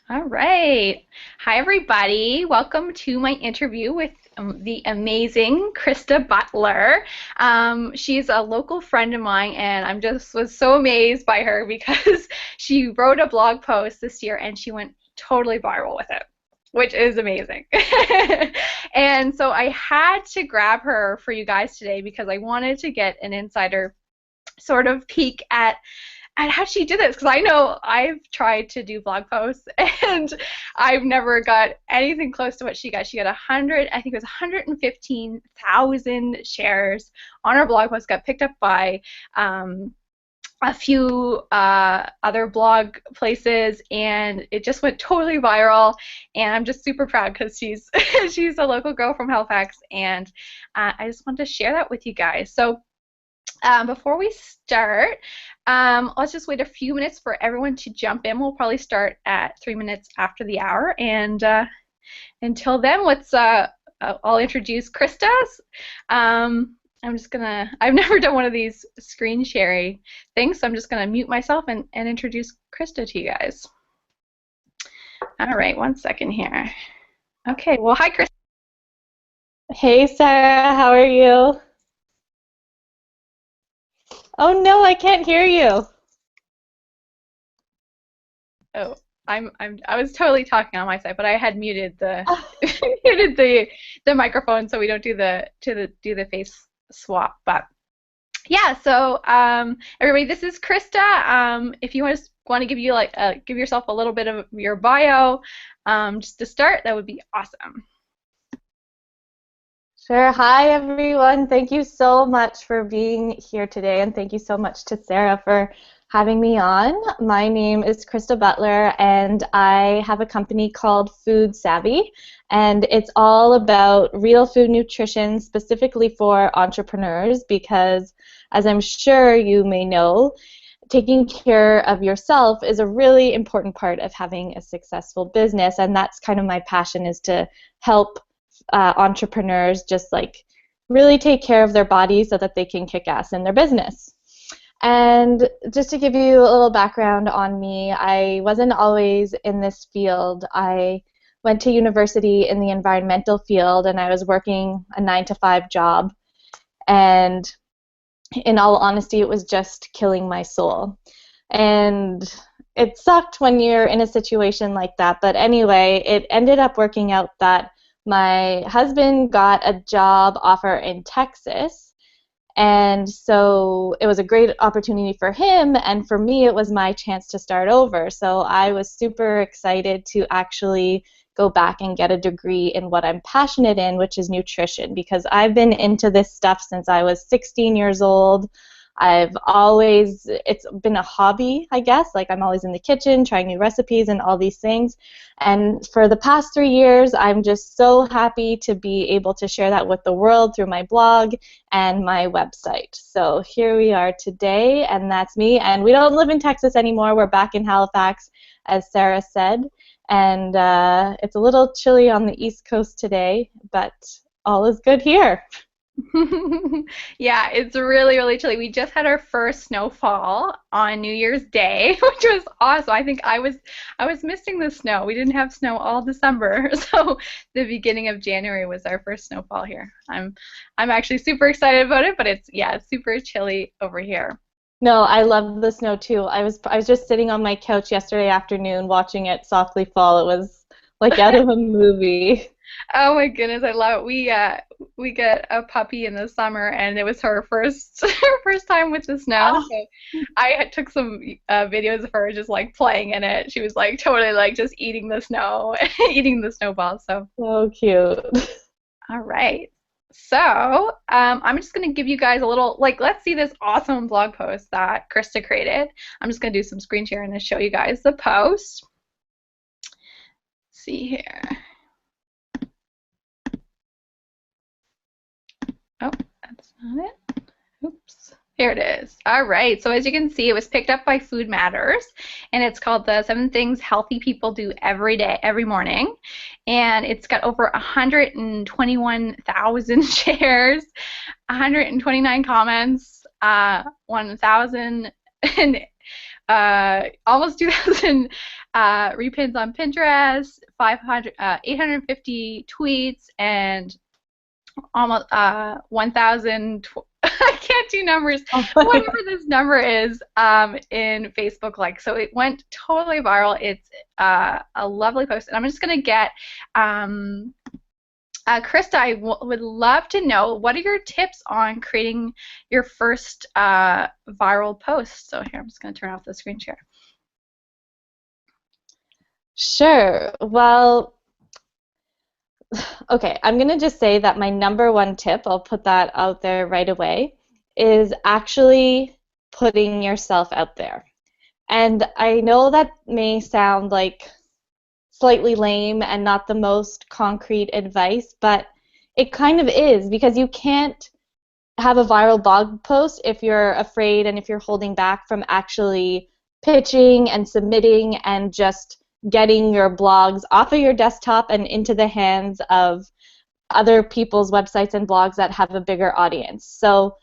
All right. Hi, everybody. Welcome to my interview with the amazing Krista Butler. She's a local friend of mine, and I'm just was so amazed by her because she wrote a blog post this year and she went totally viral with it, which is amazing. And so I had to grab her for you guys today because I wanted to get an insider sort of peek at how she did this because I know I've tried to do blog posts and I've never got anything close to what she got. She got 100, I think it was 115,000 shares on her blog post, got picked up by a few other blog places, and it just went totally viral. And I'm just super proud because she's she's a local girl from Halifax, and I just wanted to share that with you guys. So before we start, let's just wait a few minutes for everyone to jump in. We'll probably start at 3 minutes after the hour. And until then, I'll introduce Krista. I've never done one of these screen sharing things, so I'm just going to mute myself and introduce Krista to you guys. All right, 1 second here. Okay, well, hi, Krista. Hey Sarah, how are you? Oh no, I can't hear you. Oh, I was totally talking on my side, but I had muted the muted the microphone so we don't do the face swap. But yeah, so everybody, this is Krista. If you want to give yourself a little bit of your bio, just to start, that would be awesome. Sure. Hi everyone. Thank you so much for being here today, and thank you so much to Sarah for having me on. My name is Krista Butler, and I have a company called Food Savvy, and it's all about real food nutrition specifically for entrepreneurs because, as I'm sure you may know, taking care of yourself is a really important part of having a successful business, and that's kind of my passion, is to help entrepreneurs just like really take care of their body so that they can kick ass in their business. And just to give you a little background on me, I wasn't always in this field. I went to university in the environmental field, and I was working a 9-to-5 job, and in all honesty, it was just killing my soul. And it sucked when you're in a situation like that, but anyway, it ended up working out that my husband got a job offer in Texas, and so it was a great opportunity for him, and for me it was my chance to start over. So I was super excited to actually go back and get a degree in what I'm passionate in, which is nutrition, because I've been into this stuff since I was 16 years old. It's been a hobby, I guess. Like, I'm always in the kitchen trying new recipes and all these things. And for the past 3 years, I'm just so happy to be able to share that with the world through my blog and my website. So here we are today, and that's me. And we don't live in Texas anymore. We're back in Halifax, as Sarah said. And it's a little chilly on the East Coast today, but all is good here. Yeah, it's really, really chilly. We just had our first snowfall on New Year's Day, which was awesome. I was missing the snow. We didn't have snow all December, so the beginning of January was our first snowfall here. I'm actually super excited about it, but it's super chilly over here. No, I love the snow too. I was just sitting on my couch yesterday afternoon watching it softly fall. It was like out of a movie. Oh my goodness, I love it. We got a puppy in the summer, and it was her first her first time with the snow. So I took some videos of her just like playing in it. She was like totally like just eating the snow, eating the snowball. So So cute. all right. So I'm just gonna give you guys a little like let's see this awesome blog post that Krista created. I'm just gonna do some screen sharing to show you guys the post. Let's see here. Oh, that's not it. Oops. Here it is. All right. So as you can see, it was picked up by Food Matters, and it's called the 7 Things Healthy People Do Every Day, Every Morning. And it's got over 121,000 shares, 129 comments, 1,000 almost 2,000 repins on Pinterest, 850 tweets, and almost 1,000. I can't do numbers. Oh my Whatever God. this number is in Facebook likes. So it went totally viral. It's a lovely post, and I'm just gonna get Krista. Would love to know, what are your tips on creating your first viral post? So here, I'm just gonna turn off the screen share. Sure. Well, okay, I'm going to just say that my number one tip, I'll put that out there right away, is actually putting yourself out there. And I know that may sound like slightly lame and not the most concrete advice, but it kind of is, because you can't have a viral blog post if you're afraid and if you're holding back from actually pitching and submitting and just getting your blogs off of your desktop and into the hands of other people's websites and blogs that have a bigger audience. So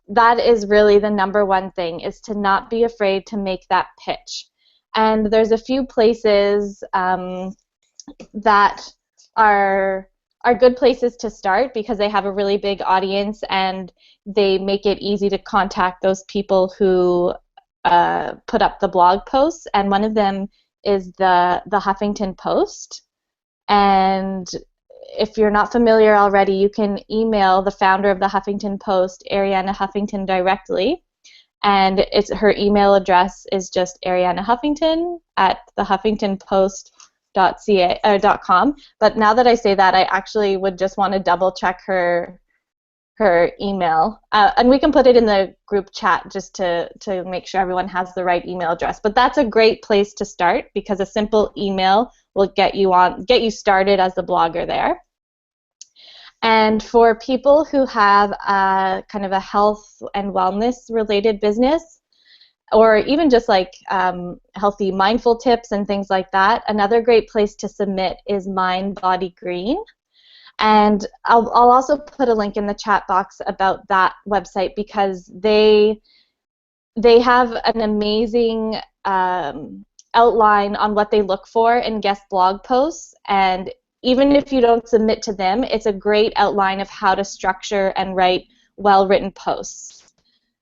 that is really the number one thing, is to not be afraid to make that pitch. And there's a few places that are good places to start, because they have a really big audience and they make it easy to contact those people who put up the blog posts. And one of them is the Huffington Post. And if you're not familiar already, you can email the founder of the Huffington Post, Arianna Huffington, directly. And her email address is just Arianna Huffington at thehuffingtonpost.com. But now that I say that, I actually would just want to double check her email, and we can put it in the group chat just to make sure everyone has the right email address. But that's a great place to start, because a simple email will get you started as a blogger there. And for people who have kind of a health and wellness related business, or even just like healthy mindful tips and things like that, another great place to submit is Mind Body Green. And I'll also put a link in the chat box about that website, because they have an amazing outline on what they look for in guest blog posts. And even if you don't submit to them, it's a great outline of how to structure and write well-written posts.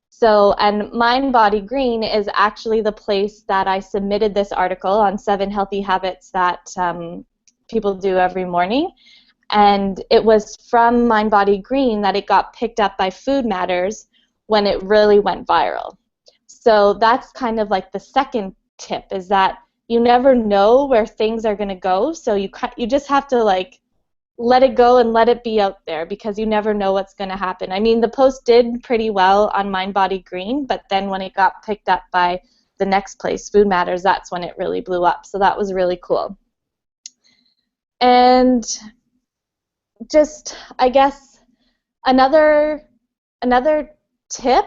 So, and Mind Body Green is actually the place that I submitted this article on 7 healthy habits that people do every morning. And it was from Mind Body Green that it got picked up by Food Matters when it really went viral. So that's kind of like the second tip, is that you never know where things are going to go, so you just have to like let it go and let it be out there, because you never know what's going to happen. I mean, the post did pretty well on Mind Body Green, but then when it got picked up by the next place, Food Matters, that's when it really blew up. So that was really cool. And just, I guess, another tip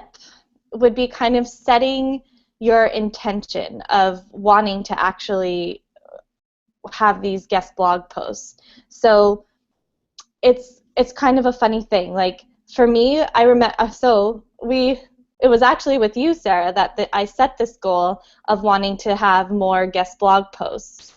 would be kind of setting your intention of wanting to actually have these guest blog posts. So it's kind of a funny thing. Like for me, I remember, it was actually with you, Sarah, that I set this goal of wanting to have more guest blog posts.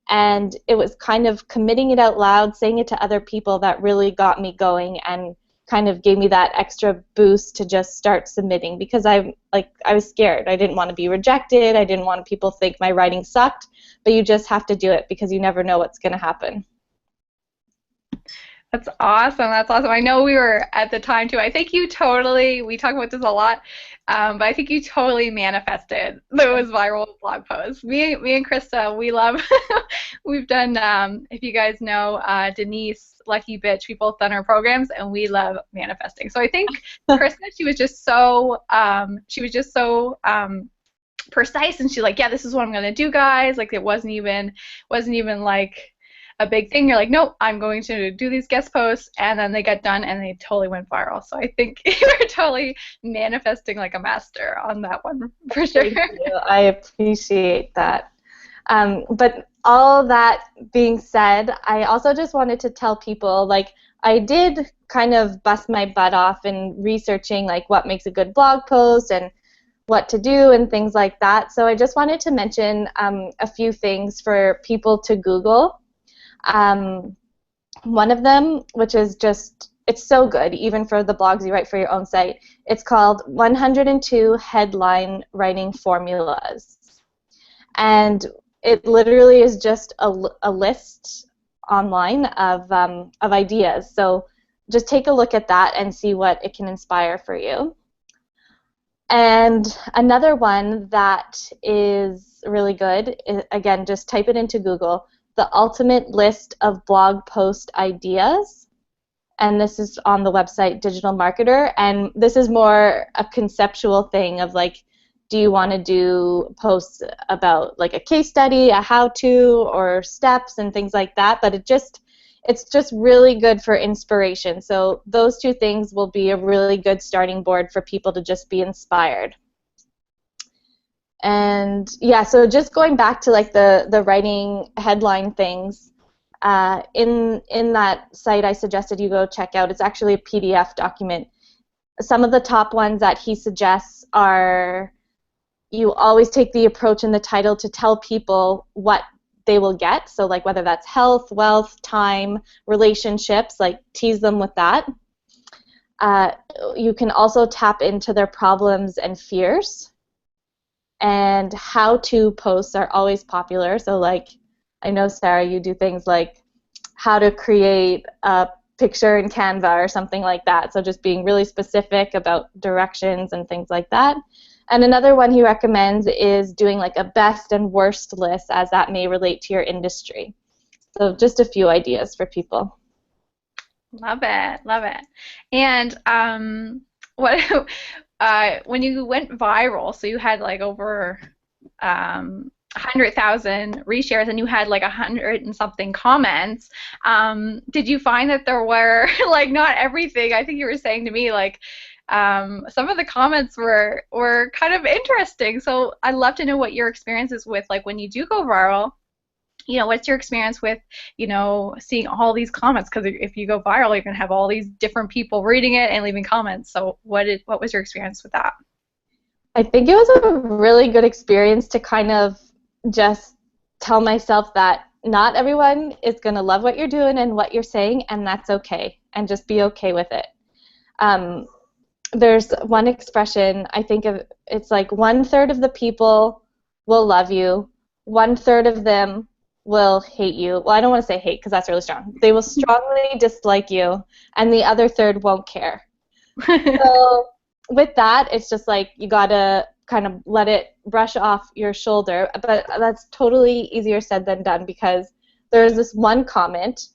And it was kind of committing it out loud, saying it to other people, that really got me going and kind of gave me that extra boost to just start submitting, because I was scared. I didn't want to be rejected. I didn't want people to think my writing sucked. But you just have to do it, because you never know what's going to happen. That's awesome. That's awesome. I know we were at the time too. I think you totally, we talk about this a lot, but I think you totally manifested those viral blog posts. Me and Krista, we love, we've done, if you guys know Denise, Lucky Bitch, we both done our programs, and we love manifesting. So I think Krista, she was just so precise, and she's like, yeah, this is what I'm going to do, guys. Like it wasn't even like a big thing. You're like, nope, I'm going to do these guest posts, and then they get done and they totally went viral. So I think you're totally manifesting like a master on that one, for sure. Thank you. I appreciate that. But all that being said, I also just wanted to tell people, like, I did kind of bust my butt off in researching like what makes a good blog post and what to do and things like that. So I just wanted to mention a few things for people to Google. Um, One of them, which is just, it's so good, even for the blogs you write for your own site, it's called 102 Headline Writing Formulas. And it literally is just a list online of ideas. So just take a look at that and see what it can inspire for you. And another one that is really good, again, just type it into Google, the ultimate list of blog post ideas. And this is on the website Digital Marketer. And this is more a conceptual thing of like, do you want to do posts about like a case study, a how-to, or steps and things like that? But it's just really good for inspiration. So those two things will be a really good starting board for people to just be inspired. And yeah, so just going back to like the writing headline things, in that site I suggested you go check out, it's actually a PDF document. Some of the top ones that he suggests are, you always take the approach in the title to tell people what they will get. So like whether that's health, wealth, time, relationships, like tease them with that. You can also tap into their problems and fears. And how-to posts are always popular. So like, I know, Sarah, you do things like how to create a picture in Canva or something like that. So just being really specific about directions and things like that. And another one he recommends is doing like a best and worst list, as that may relate to your industry. So just a few ideas for people. Love it, love it. And what when you went viral, so you had like over 100,000 reshares, and you had like 100 and something comments. Did you find that there were like not everything? I think you were saying to me like some of the comments were kind of interesting. So I'd love to know what your experience is with like when you do go viral. You know, what's your experience with, you know, seeing all these comments? Because if you go viral, you're gonna have all these different people reading it and leaving comments. So what was your experience with that? I think it was a really good experience to kind of just tell myself that not everyone is going to love what you're doing and what you're saying, and that's okay, and just be okay with it. Um, there's one expression, I think of, it's like 1/3 of the people will love you, 1/3 of them will hate you. Well, I don't want to say hate because that's really strong. They will strongly dislike you, and the other third won't care. So with that, it's just like you gotta kind of let it brush off your shoulder. But that's totally easier said than done, because there's this one comment.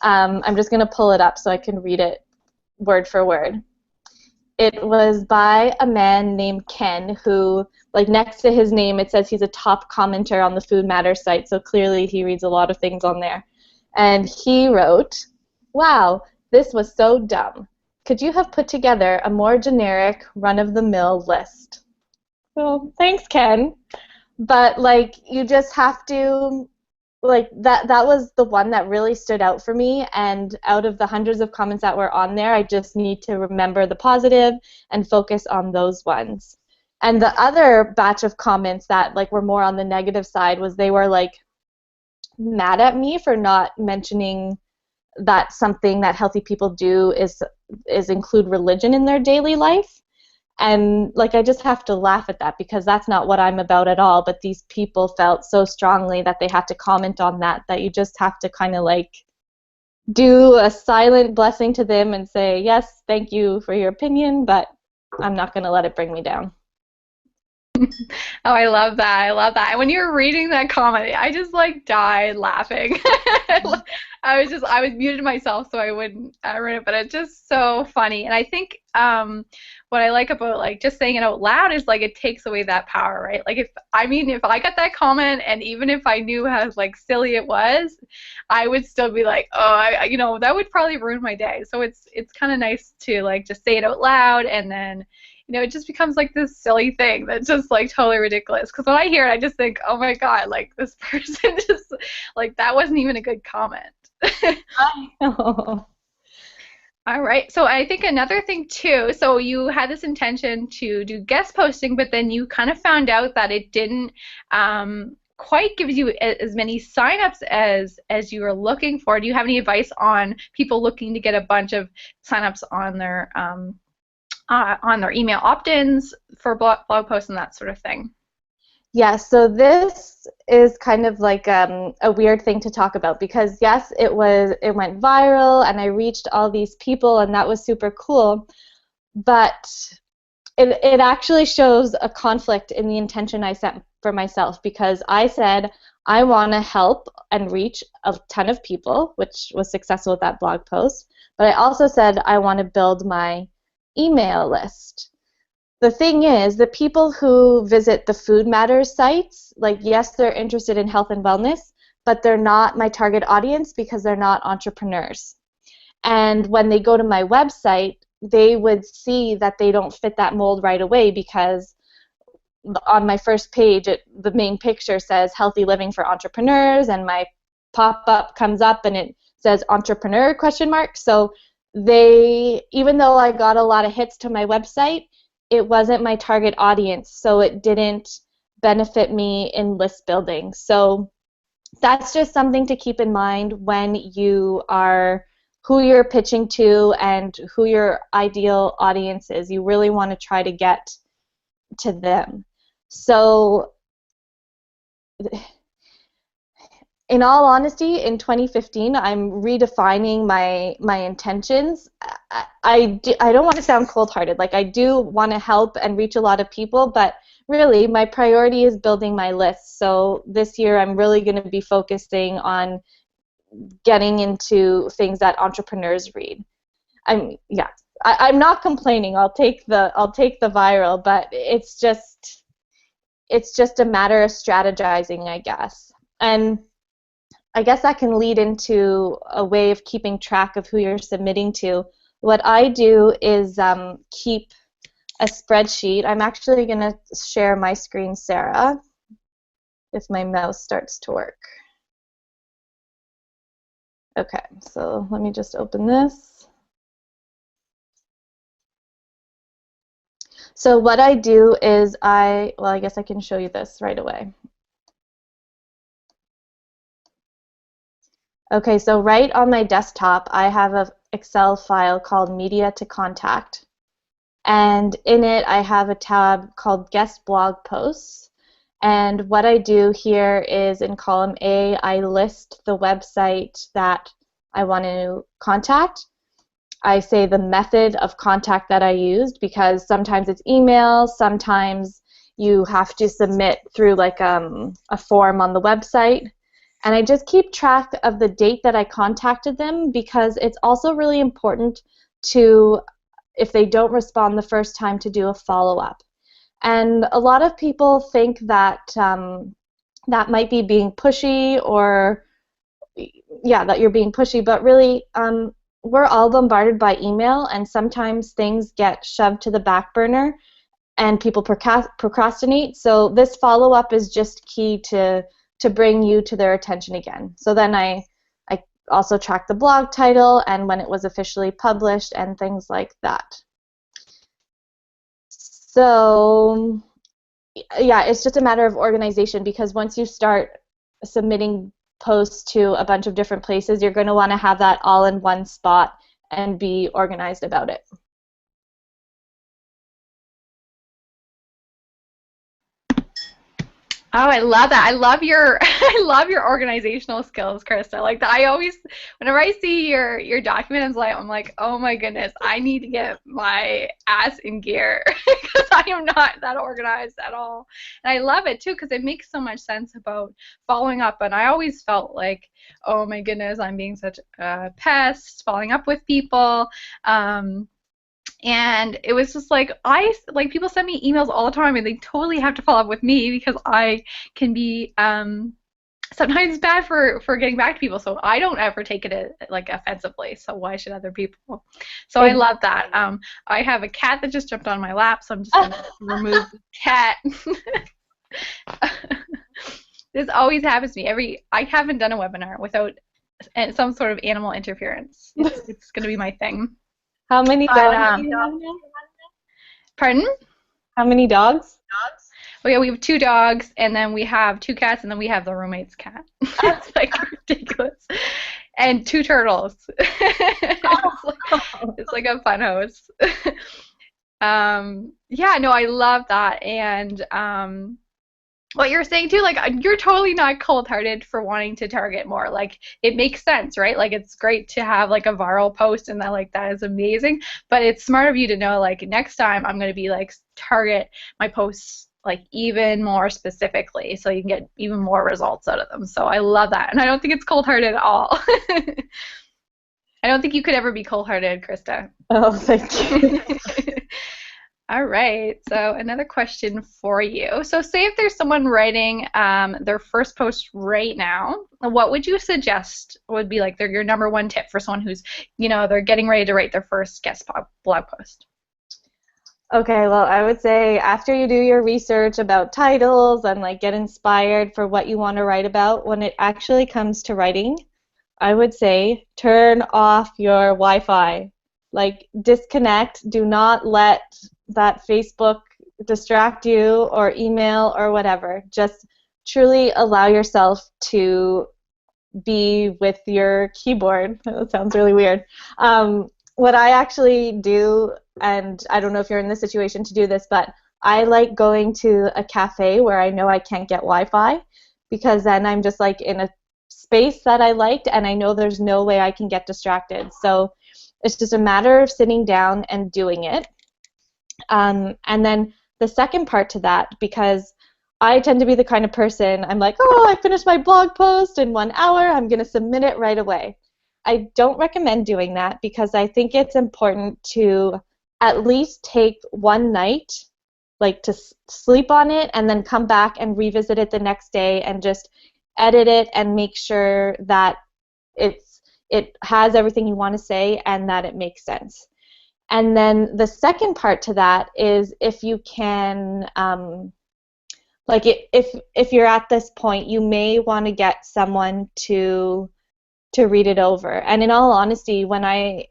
I'm just gonna pull it up so I can read it word for word. It was by a man named Ken, who, like, next to his name it says he's a top commenter on the Food Matters site, so clearly he reads a lot of things on there. And he wrote, "Wow, this was so dumb. Could you have put together a more generic, run-of-the-mill list?" Well, thanks, Ken. But like, you just have to, like, that was the one that really stood out for me, and out of the hundreds of comments that were on there, I just need to remember the positive and focus on those ones. And the other batch of comments that like were more on the negative side was they were like mad at me for not mentioning that something that healthy people do is include religion in their daily life. And like, I just have to laugh at that, because that's not what I'm about at all. But these people felt so strongly that they had to comment on that, that you just have to kind of like do a silent blessing to them and say, yes, thank you for your opinion, but I'm not going to let it bring me down. Oh, I love that. I love that. And when you were reading that comment, I just like died laughing. I was muted myself so I wouldn't read it, but it's just so funny. And I think what I like about like just saying it out loud is like it takes away that power, right? Like if I got that comment, and even if I knew how like silly it was, I would still be like, oh, you know, that would probably ruin my day. So it's kind of nice to like just say it out loud, and then you know, it just becomes like this silly thing that's just like totally ridiculous. Because when I hear it, I just think, oh my God, like this person just, like, that wasn't even a good comment. I know. All right. So I think another thing too, so you had this intention to do guest posting, but then you kind of found out that it didn't quite give you as many signups as you were looking for. Do you have any advice on people looking to get a bunch of signups on their email opt-ins for blog posts and that sort of thing? Yeah, so this is kind of like a weird thing to talk about because yes, it went viral and I reached all these people and that was super cool, but it actually shows a conflict in the intention I set for myself because I said I want to help and reach a ton of people, which was successful with that blog post, but I also said I want to build my email list. The thing is, the people who visit the Food Matters sites, like, yes, they're interested in health and wellness, but they're not my target audience because they're not entrepreneurs. And when they go to my website, they would see that they don't fit that mold right away because on my first page, the main picture says healthy living for entrepreneurs, and my pop-up comes up and it says entrepreneur question mark. So they, even though I got a lot of hits to my website, it wasn't my target audience, so it didn't benefit me in list building. So that's just something to keep in mind when you are who you're pitching to and who your ideal audience is. You really want to try to get to them. So in all honesty, in 2015, I'm redefining my intentions. I don't want to sound cold-hearted. Like, I do want to help and reach a lot of people, but really my priority is building my list. So this year I'm really going to be focusing on getting into things that entrepreneurs read. Yeah, I'm not complaining. I'll take the viral, but it's just a matter of strategizing, I guess. And I guess that can lead into a way of keeping track of who you're submitting to. What I do is keep a spreadsheet. I'm actually going to share my screen, Sarah, if my mouse starts to work. Okay, so let me just open this. So what I do is well, I guess I can show you this right away. Okay, so right on my desktop, I have an Excel file called Media to Contact. And in it, I have a tab called Guest Blog Posts. And what I do here is in column A, I list the website that I want to contact. I say the method of contact that I used because sometimes it's email, sometimes you have to submit through like a form on the website. And I just keep track of the date that I contacted them because it's also really important to, if they don't respond the first time, to do a follow-up. And a lot of people think that that might be being pushy, or yeah, that you're being pushy, but really we're all bombarded by email, and sometimes things get shoved to the back burner and people procrastinate. So this follow-up is just key to bring you to their attention again. So then I also track the blog title and when it was officially published and things like that. So yeah, it's just a matter of organization because once you start submitting posts to a bunch of different places, you're going to want to have that all in one spot and be organized about it. Oh, I love that. I love your I love your organizational skills, Krista. Like that, I always, whenever I see your documents, I'm like, oh my goodness, I need to get my ass in gear because I am not that organized at all. And I love it too because it makes so much sense about following up. And I always felt like, oh my goodness, I'm being such a pest, following up with people. And it was just like people send me emails all the time and they totally have to follow up with me because I can be sometimes bad for getting back to people, so I don't ever take it like offensively, so why should other people? So I love that. I have a cat that just jumped on my lap, so I'm just gonna remove the cat. This always happens to me. I haven't done a webinar without some sort of animal interference. It's gonna be my thing. How many But dogs do you have now? pardon? How many dogs? Oh yeah, we have two dogs, and then we have two cats, and then we have the roommate's cat. It's like ridiculous. And two turtles. It's like a fun house. Yeah, no, I love that. And what you're saying too, like you're totally not cold-hearted for wanting to target more. Like it makes sense, right? Like it's great to have like a viral post and that like that is amazing, but it's smart of you to know like next time I'm going to be like target my posts like even more specifically so you can get even more results out of them. So I love that. And I don't think it's cold-hearted at all. I don't think you could ever be cold-hearted, Krista. Oh, thank you. All right, so another question for you. So say if there's someone writing their first post right now, what would you suggest would be like your number one tip for someone who's, they're getting ready to write their first blog post? Okay, well, I would say after you do your research about titles and like get inspired for what you want to write about, when it actually comes to writing, I would say turn off your Wi-Fi. Like disconnect. Do not let that Facebook distract you or email or whatever. Just truly allow yourself to be with your keyboard. That sounds really weird. What I actually do, and I don't know if you're in the situation to do this, but I like going to a cafe where I know I can't get Wi-Fi because then I'm just like in a space that I liked and I know there's no way I can get distracted. So it's just a matter of sitting down and doing it. And then the second part to that, because I tend to be the kind of person, I'm like, oh, I finished my blog post in 1 hour, I'm going to submit it right away. I don't recommend doing that because I think it's important to at least take one night, like to sleep on it and then come back and revisit it the next day and just edit it and make sure that it has everything you want to say and that it makes sense. And then the second part to that is if you can, if you're at this point, you may want to get someone to read it over. And in all honesty, when I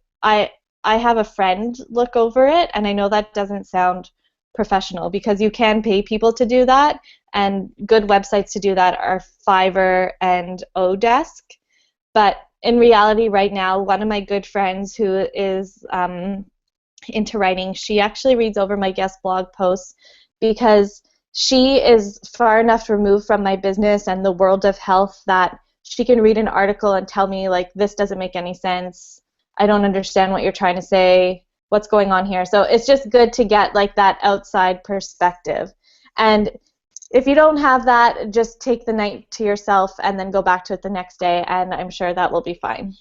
have a friend look over it, and I know that doesn't sound professional because you can pay people to do that, and good websites to do that are Fiverr and Odesk. But in reality, right now, one of my good friends who is into writing, she actually reads over my guest blog posts because she is far enough removed from my business and the world of health that she can read an article and tell me, like, this doesn't make any sense. I don't understand what you're trying to say. What's going on here? So it's just good to get, like, that outside perspective. And if you don't have that, just take the night to yourself and then go back to it the next day, and I'm sure that will be fine.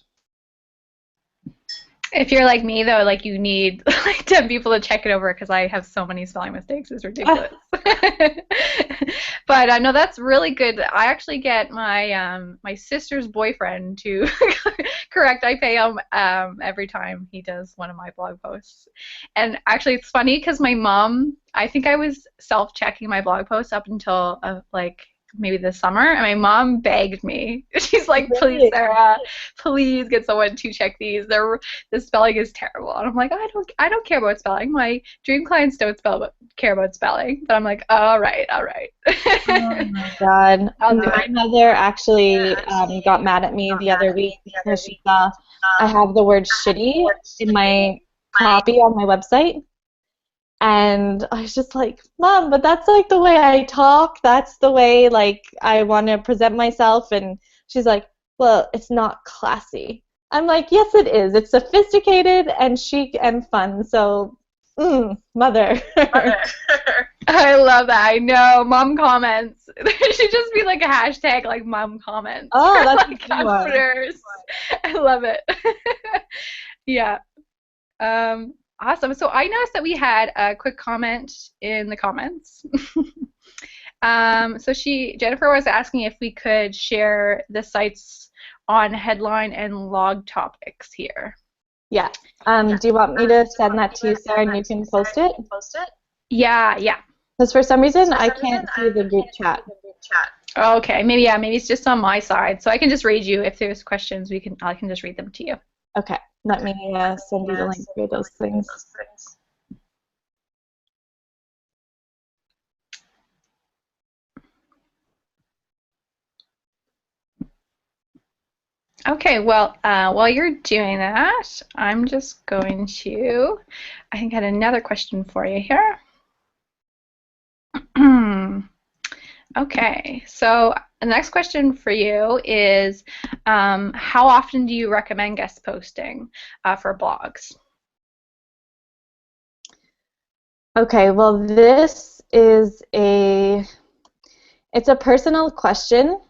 If you're like me, though, like you need like 10 people to check it over because I have so many spelling mistakes. It's ridiculous. But no, that's really good. I actually get my sister's boyfriend to correct. I pay him every time he does one of my blog posts. And actually, it's funny because my mom, I think I was self-checking my blog posts up until like maybe this summer, and my mom begged me. She's like, "Please, Sarah, please get someone to check these. The spelling is terrible." And I'm like, I don't care about spelling. My dream clients don't care about spelling." But I'm like, all right, all right. Oh my God. My mother actually got mad at me the other week because she saw I have the word shitty in my copy on my website. And I was just like, Mom, but that's like the way I talk. That's the way like I want to present myself. And she's like, well, it's not classy. I'm like, yes, it is. It's sophisticated and chic and fun. So, mother. I love that. I know. Mom comments. There should just be like a hashtag like mom comments Oh, for that's like a good one. entrepreneurs. I love it. Yeah. Awesome. So I noticed that we had a quick comment in the comments. So Jennifer was asking if we could share the sites on headline and log topics here. Yeah. Do you want me to send that to you, Sarah, and you can post it? Yeah, yeah. Because for some reason I can't see the group chat. Okay, maybe it's just on my side. So I can just read you if there's questions. I can just read them to you. Okay. Let me send you the link for those things. Okay, well, while you're doing that, I'm just going to, I think I had another question for you here. Okay, so the next question for you is, how often do you recommend guest posting for blogs? Okay, well, it's a personal question,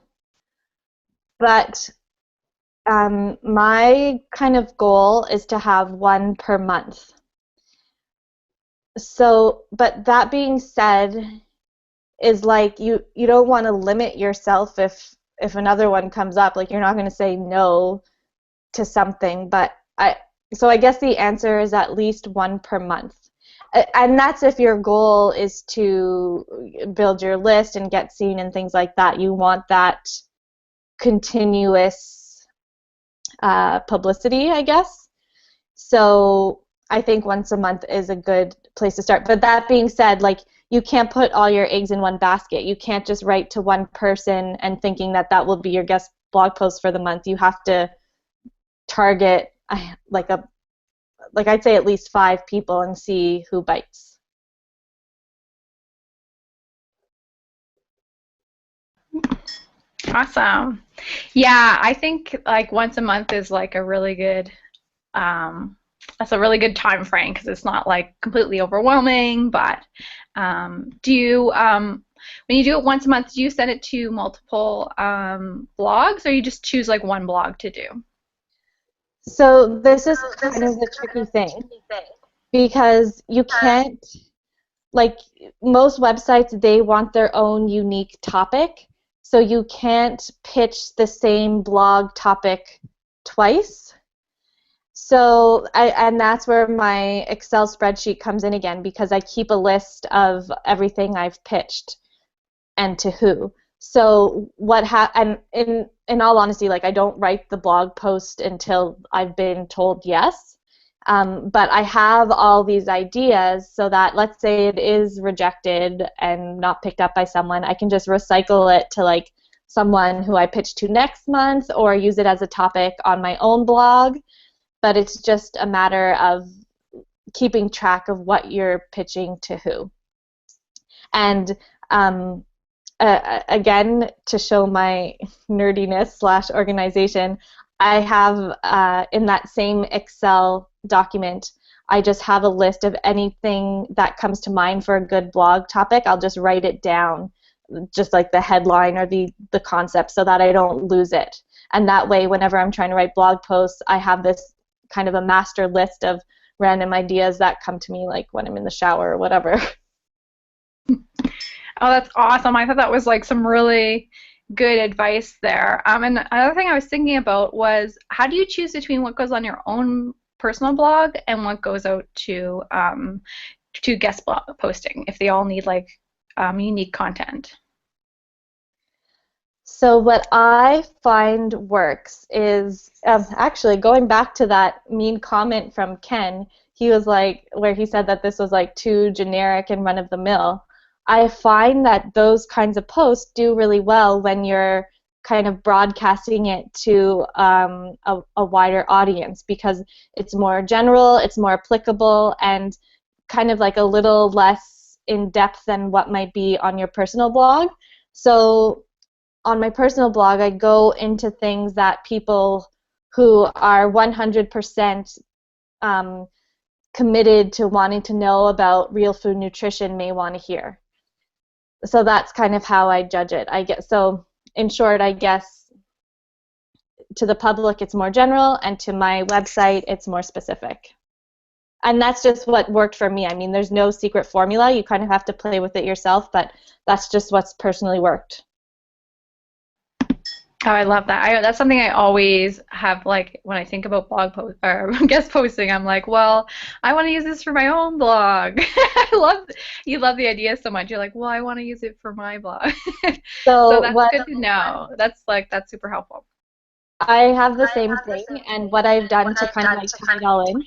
but my kind of goal is to have one per month. So, but that being said, is like you don't want to limit yourself if another one comes up. Like you're not going to say no to something, but I guess the answer is at least one per month. And that's if your goal is to build your list and get seen and things like that. You want that continuous publicity, I guess. So I think once a month is a good place to start. But that being said, like you can't put all your eggs in one basket. You can't just write to one person and thinking that that will be your guest blog post for the month. You have to target like I'd say at least 5 people and see who bites. Awesome. Yeah, I think like once a month is like a really good that's a really good time frame because it's not like completely overwhelming. But do you when you do it once a month, do you send it to multiple blogs, or you just choose like one blog to do? So this is kind of the tricky thing because you can't like most websites they want their own unique topic, so you can't pitch the same blog topic twice. So and that's where my Excel spreadsheet comes in again because I keep a list of everything I've pitched and to who. So and in all honesty, like I don't write the blog post until I've been told yes. But I have all these ideas so that let's say it is rejected and not picked up by someone, I can just recycle it to like someone who I pitch to next month or use it as a topic on my own blog. But it's just a matter of keeping track of what you're pitching to who. And um, again, to show my nerdiness slash organization, I have in that same Excel document, I just have a list of anything that comes to mind for a good blog topic. I'll just write it down, just like the headline or the concept, so that I don't lose it. And that way, whenever I'm trying to write blog posts, I have this kind of a master list of random ideas that come to me, like when I'm in the shower or whatever. Oh, that's awesome. I thought that was like some really good advice there. And another thing I was thinking about was how do you choose between what goes on your own personal blog and what goes out to guest blog posting if they all need like unique content? So what I find works is actually going back to that mean comment from Ken. He was like, where he said that this was like too generic and run of the mill. I find that those kinds of posts do really well when you're kind of broadcasting it to a wider audience because it's more general, it's more applicable, and kind of like a little less in depth than what might be on your personal blog. So on my personal blog, I go into things that people who are 100% um, committed to wanting to know about real food nutrition may want to hear. So that's kind of how I judge it. I guess so. In short, I guess to the public it's more general, and to my website it's more specific. And that's just what worked for me. I mean, there's no secret formula. You kind of have to play with it yourself, but that's just what's personally worked. Oh, I love that. That's something I always have like when I think about blog post or guest posting. I'm like, well, I want to use this for my own blog. I love you love the idea so much. You're like, well, I want to use it for my blog. So So that's what good to know. That's like that's super helpful. I have the same thing, and what I've done to kind of like tie it all in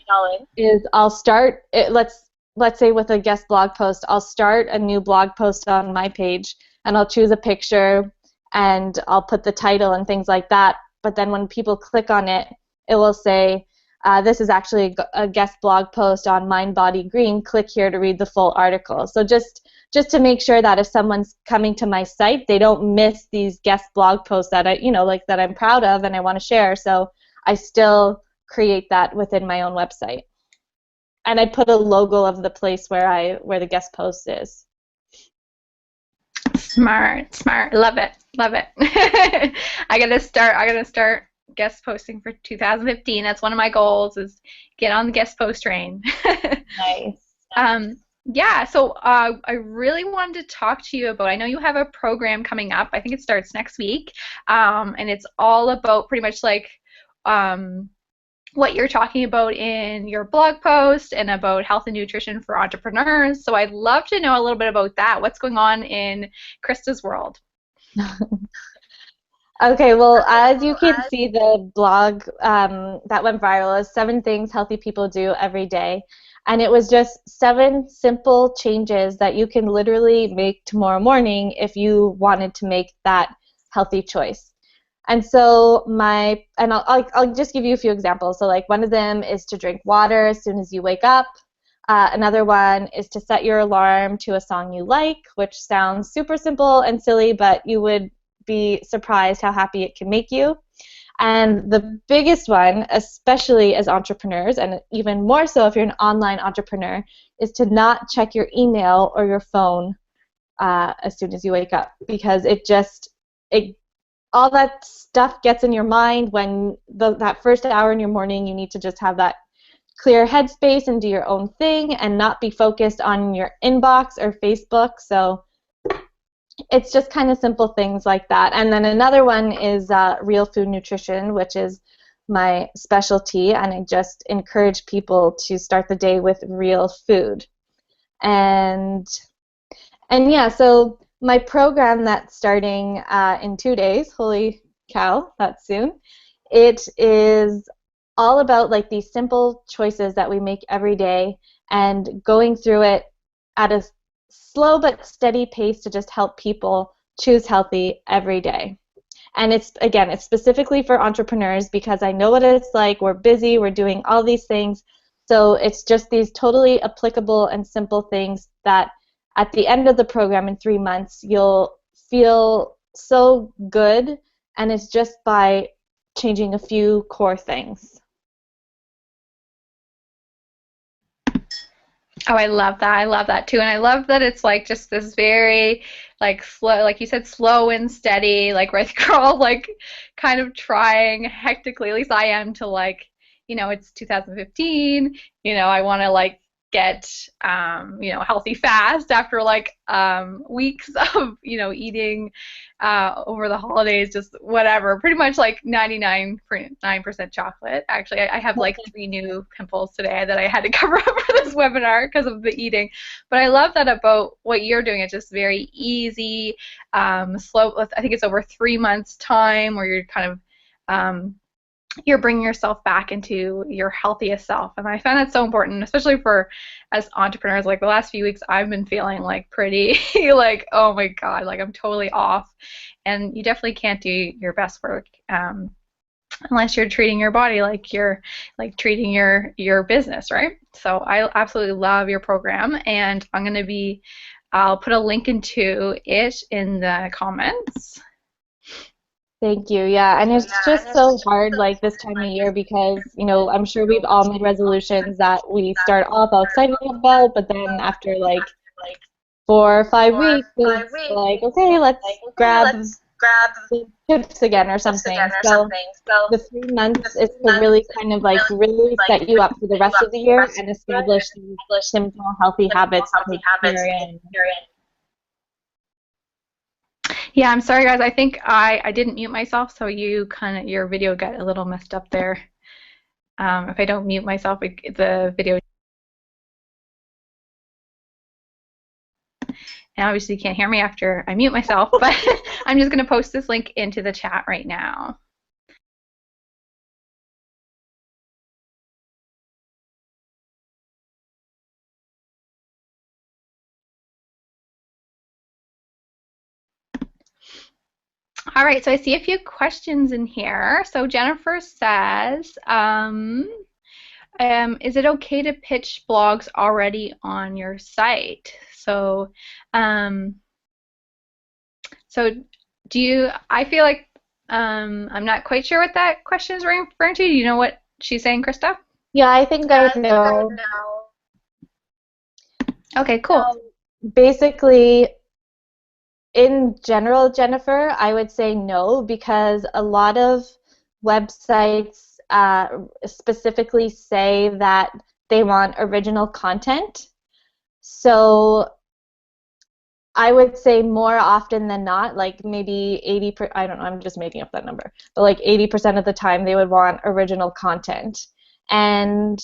is I'll start it, let's say with a guest blog post, I'll start a new blog post on my page and I'll choose a picture and I'll put the title and things like that. But then when people click on it, it will say, this is actually a guest blog post on Mind Body Green. Click here to read the full article. So just to make sure that if someone's coming to my site, they don't miss these guest blog posts that like that I'm proud of and I want to share. So I still create that within my own website. And I put a logo of the place where the guest post is. Smart, smart. Love it. Love it. I gotta start guest posting for 2015. That's one of my goals is get on the guest post train. Nice. Um, yeah, so I really wanted to talk to you about, I know you have a program coming up. I think it starts next week. And it's all about pretty much like um, what you're talking about in your blog post and about health and nutrition for entrepreneurs. So I'd love to know a little bit about that. What's going on in Krista's world? Okay, well, as you can see, the blog that went viral is 7 things healthy people do every day. And it was just 7 simple changes that you can literally make tomorrow morning if you wanted to make that healthy choice. And so I'll just give you a few examples. So like one of them is to drink water as soon as you wake up. Another one is to set your alarm to a song you like, which sounds super simple and silly, but you would be surprised how happy it can make you. And the biggest one, especially as entrepreneurs, and even more so if you're an online entrepreneur, is to not check your email or your phone as soon as you wake up, because it all that stuff gets in your mind when that first hour in your morning. You need to just have that clear headspace and do your own thing and not be focused on your inbox or Facebook. So it's just kind of simple things like that. And then another one is real food nutrition, which is my specialty, and I just encourage people to start the day with real food. And yeah, so my program that's starting in 2 days, holy cow, that's soon, it is all about like these simple choices that we make every day and going through it at a slow but steady pace to just help people choose healthy every day. And it's specifically for entrepreneurs because I know what it's like. We're busy, we're doing all these things. So it's just these totally applicable and simple things that at the end of the program in 3 months, you'll feel so good, and it's just by changing a few core things. Oh, I love that. I love that too. And I love that it's like just this very like slow, like you said, slow and steady, like where we're all like kind of trying hectically, at least I am to like, it's 2015, I want to like get, healthy fast after like weeks of, eating over the holidays, just whatever, pretty much like 99.9% chocolate. Actually, I have like 3 new pimples today that I had to cover up for this webinar because of the eating. But I love that about what you're doing. It's just very easy, slow. I think it's over 3 months time where you're kind of you're bringing yourself back into your healthiest self. And I find that so important, especially for as entrepreneurs. Like the last few weeks, I've been feeling like pretty like, oh my God, like I'm totally off. And you definitely can't do your best work unless you're treating your body like you're like treating your business, right? So I absolutely love your program, and I'll put a link into it in the comments. Thank you. Yeah, and it's just so hard like this time of year because, I'm sure we've all made resolutions that we start off all excited about, but then after like 4 or 5 weeks, it's like, okay, let's grab the chips again or something. So the 3 months is to really kind of like really set you up for the rest of the year and establish these simple healthy habits to carry in. Yeah, I'm sorry guys. I think I didn't mute myself, so your video got a little messed up there. If I don't mute myself, the video. And obviously you can't hear me after I mute myself, but I'm just going to post this link into the chat right now. All right, so I see a few questions in here. So Jennifer says, is it okay to pitch blogs already on your site? Um, so do you, I feel like I'm not quite sure what that question is referring to. Do you know what she's saying, Krista? Yeah, I think I know. Okay, cool. So basically, in general, Jennifer, I would say no because a lot of websites specifically say that they want original content. So I would say more often than not, like maybe 80%, I don't know, I'm just making up that number, but like 80% of the time they would want original content. And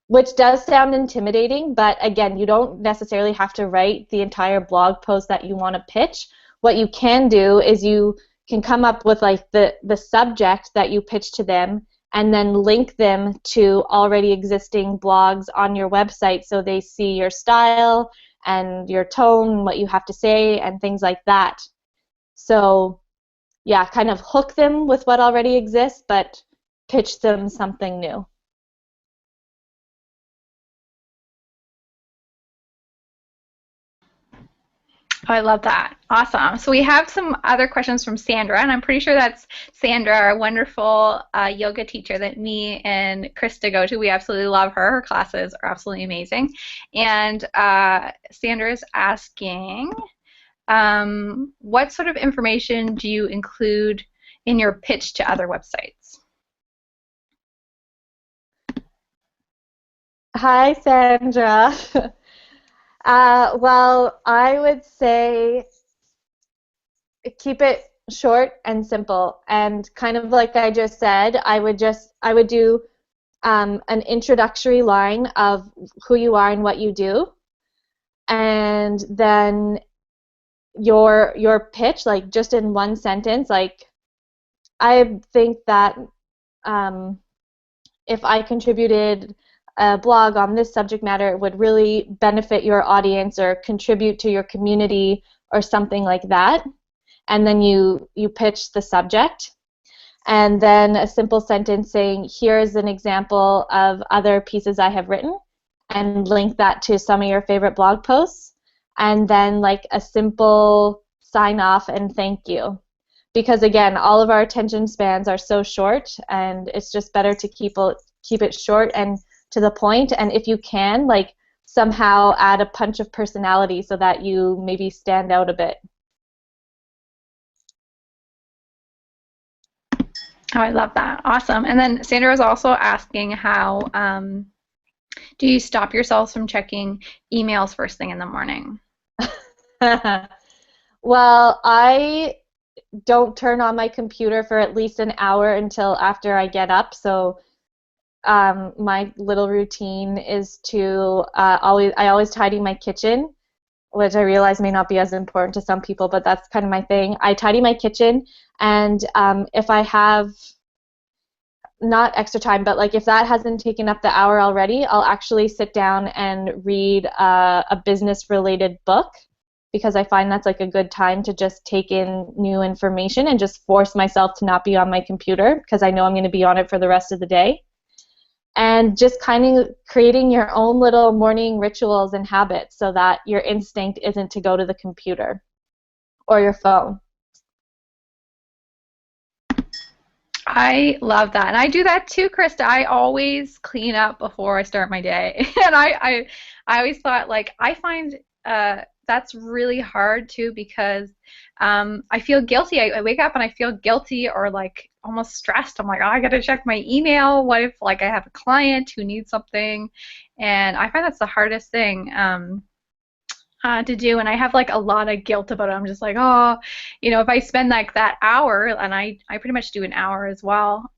which does sound intimidating, but again, you don't necessarily have to write the entire blog post that you want to pitch. What you can do is you can come up with like the subject that you pitch to them and then link them to already existing blogs on your website so they see your style and your tone, what you have to say, and things like that. So, yeah, kind of hook them with what already exists, but pitch them something new. Oh, I love that. Awesome. So we have some other questions from Sandra, and I'm pretty sure that's Sandra, our wonderful yoga teacher that me and Krista go to. We absolutely love her. Her classes are absolutely amazing. And Sandra is asking, what sort of information do you include in your pitch to other websites? Hi, Sandra. Well, I would say keep it short and simple. And kind of like I just said, I would do an introductory line of who you are and what you do, and then your pitch, like just in one sentence. Like I think that um, if I contributed a blog on this subject matter, it would really benefit your audience or contribute to your community or something like that. And then you pitch the subject, and then a simple sentence saying, here's an example of other pieces I have written, and link that to some of your favorite blog posts, and then like a simple sign off and thank you. Because again, all of our attention spans are so short, and it's just better to keep it short and to the point. And if you can, like somehow add a punch of personality so that you maybe stand out a bit. Oh, I love that. Awesome. And then Sandra was also asking how do you stop yourselves from checking emails first thing in the morning? Well, I don't turn on my computer for at least an hour until after I get up. So my little routine is to I always tidy my kitchen, which I realize may not be as important to some people, but that's kind of my thing. I tidy my kitchen, and if I have not extra time, but like if that hasn't taken up the hour already, I'll actually sit down and read a business-related book because I find that's like a good time to just take in new information and just force myself to not be on my computer because I know I'm going to be on it for the rest of the day. And just kind of creating your own little morning rituals and habits so that your instinct isn't to go to the computer or your phone. I love that. And I do that too, Krista. I always clean up before I start my day. And I always thought, like, I find that's really hard too because I feel guilty. I wake up and I feel guilty or like almost stressed. I'm like, oh, I gotta check my email. What if like I have a client who needs something? And I find that's the hardest thing. To do, and I have like a lot of guilt about it. I'm just like, oh, if I spend like that hour, and I pretty much do an hour as well.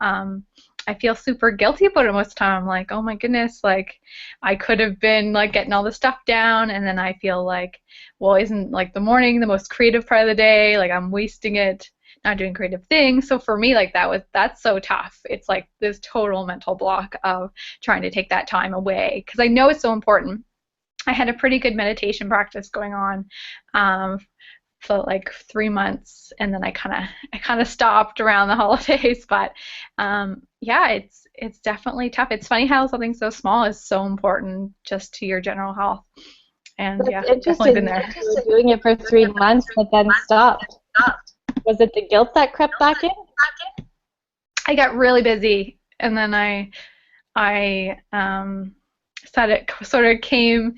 I feel super guilty about it most of the time. I'm like, oh my goodness, like I could have been like getting all the stuff down, and then I feel like, well, isn't like the morning the most creative part of the day? Like I'm wasting it not doing creative things. So for me, like that's so tough. It's like this total mental block of trying to take that time away because I know it's so important. I had a pretty good meditation practice going on for like 3 months, and then I kind of stopped around the holidays. But yeah, it's definitely tough. It's funny how something so small is so important just to your general health. And That's yeah, definitely been interesting there. that you were doing it for 3 months but then stopped. Was it the guilt that crept back in? I got really busy, and then I said it sort of came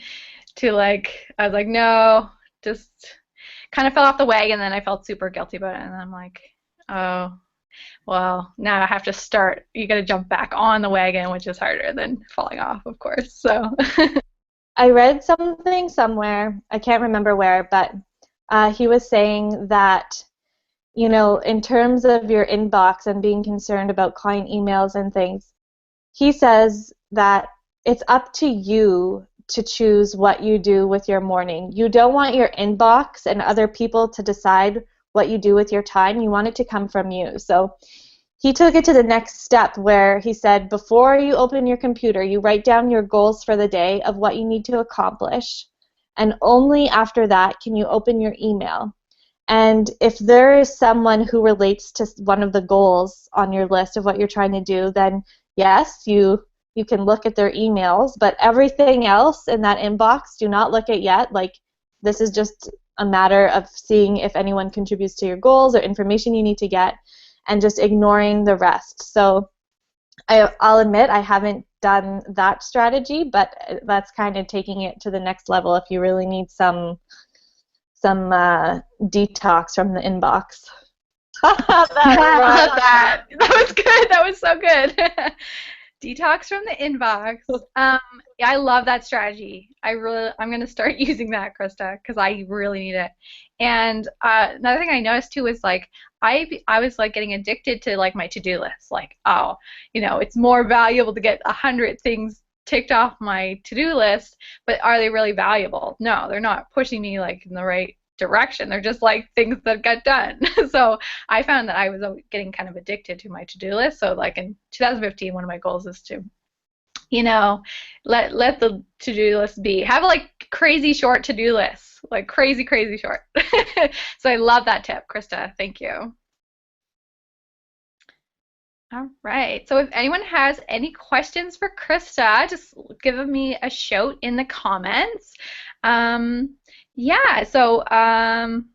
to like I was like, no, just kind of fell off the wagon, and then I felt super guilty about it, and then I'm like, oh, well, now I have to start. You got to jump back on the wagon, which is harder than falling off, of course. So, I read something somewhere, I can't remember where, but he was saying that, in terms of your inbox and being concerned about client emails and things, he says that it's up to you to choose what you do with your morning. You don't want your inbox and other people to decide what you do with your time. You want it to come from you. So he took it to the next step where he said, before you open your computer, you write down your goals for the day of what you need to accomplish, and only after that can you open your email. And if there is someone who relates to one of the goals on your list of what you're trying to do, then yes, you can look at their emails, but everything else in that inbox, do not look at yet. Like, this is just a matter of seeing if anyone contributes to your goals or information you need to get, and just ignoring the rest. So I'll admit I haven't done that strategy, but that's kind of taking it to the next level if you really need some detox from the inbox. I That love that. That was good. That was so good. Detox from the inbox. Yeah, I love that strategy. I'm gonna start using that, Krista, because I really need it. And another thing I noticed too is like I was like getting addicted to like my to-do list. Like, oh, it's more valuable to get 100 things ticked off my to-do list, but are they really valuable? No, they're not pushing me like in the right direction. They're just like things that get done. So I found that I was getting kind of addicted to my to-do list. So like in 2015, one of my goals is to, you know, let the to-do list be. Have a like crazy short to-do list, like crazy, crazy short. So I love that tip, Krista. Thank you. All right. So if anyone has any questions for Krista, just give me a shout in the comments. Um, yeah, so I'm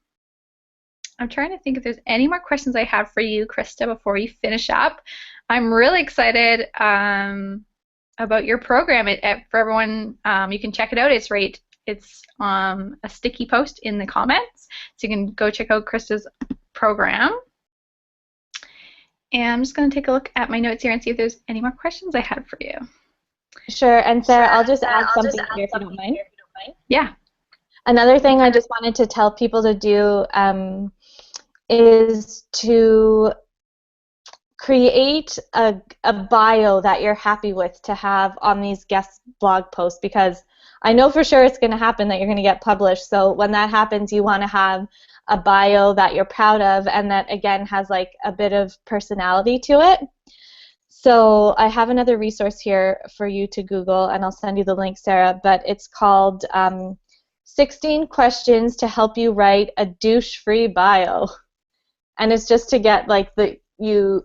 trying to think if there's any more questions I have for you, Krista, before we finish up. I'm really excited about your program. For everyone, you can check it out. It's a sticky post in the comments, so you can go check out Krista's program. And I'm just going to take a look at my notes here and see if there's any more questions I had for you. Sure, and Sarah, I'll just add something here if you don't mind. Yeah. Another thing I just wanted to tell people to do is to create a bio that you're happy with to have on these guest blog posts, because I know for sure it's going to happen that you're going to get published. So when that happens, you want to have a bio that you're proud of and that, again, has like a bit of personality to it. So I have another resource here for you to Google, and I'll send you the link, Sarah, but it's called 16 Questions to Help You Write a Douche-Free Bio. And it's just to get like you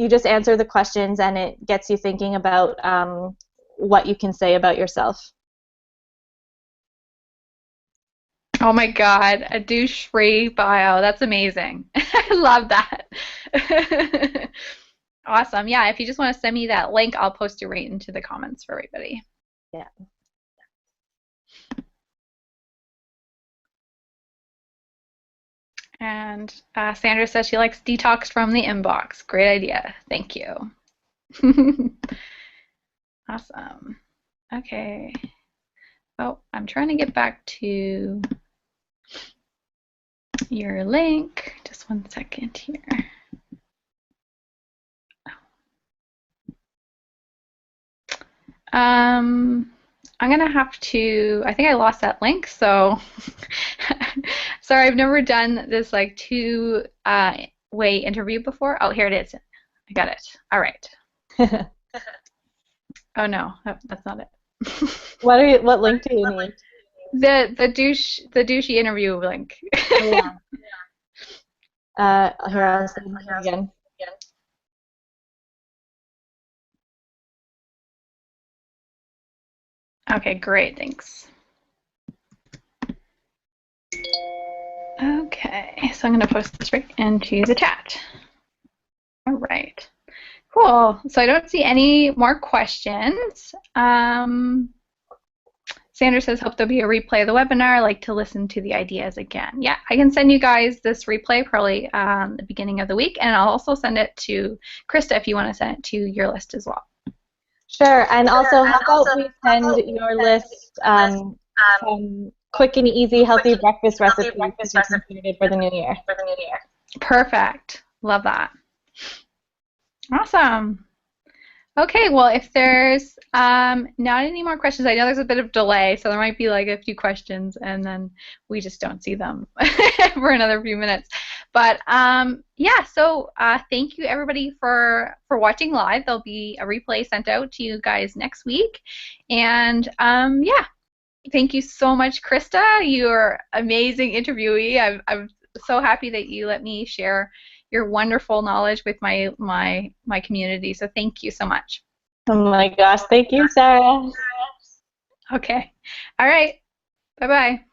just answer the questions, and it gets you thinking about what you can say about yourself. Oh my God, a douche-free bio. That's amazing. I love that. Awesome. Yeah, if you just want to send me that link, I'll post it right into the comments for everybody. Yeah. And Sandra says she likes detox from the inbox. Great idea. Thank you. Awesome. Okay. Oh, I'm trying to get back to your link. Just 1 second here. I'm gonna have to. I think I lost that link, so sorry. I've never done this like two-way interview before. Oh, here it is. I got it. All right. Oh no, that's not it. What link do you need? the douchey interview link. Oh yeah. Here, I'll send it again. Okay, great, thanks. Okay, so I'm going to post this right into the chat. All right, cool. So I don't see any more questions. Sandra says, hope there'll be a replay of the webinar. I like to listen to the ideas again. Yeah, I can send you guys this replay probably the beginning of the week, and I'll also send it to Krista if you want to send it to your list as well. Sure, and also, how about we send your list some quick and easy healthy breakfast recipes to be considered for the new year. Perfect. Love that. Awesome. Okay, well, if there's not any more questions, I know there's a bit of delay, so there might be like a few questions, and then we just don't see them for another few minutes. But yeah, so thank you everybody for watching live. There'll be a replay sent out to you guys next week, and yeah, thank you so much, Krista. You're amazing interviewee. I'm so happy that you let me share your wonderful knowledge with my community. So thank you so much. Oh my gosh, thank you, Sarah. Okay. All right. Bye-bye.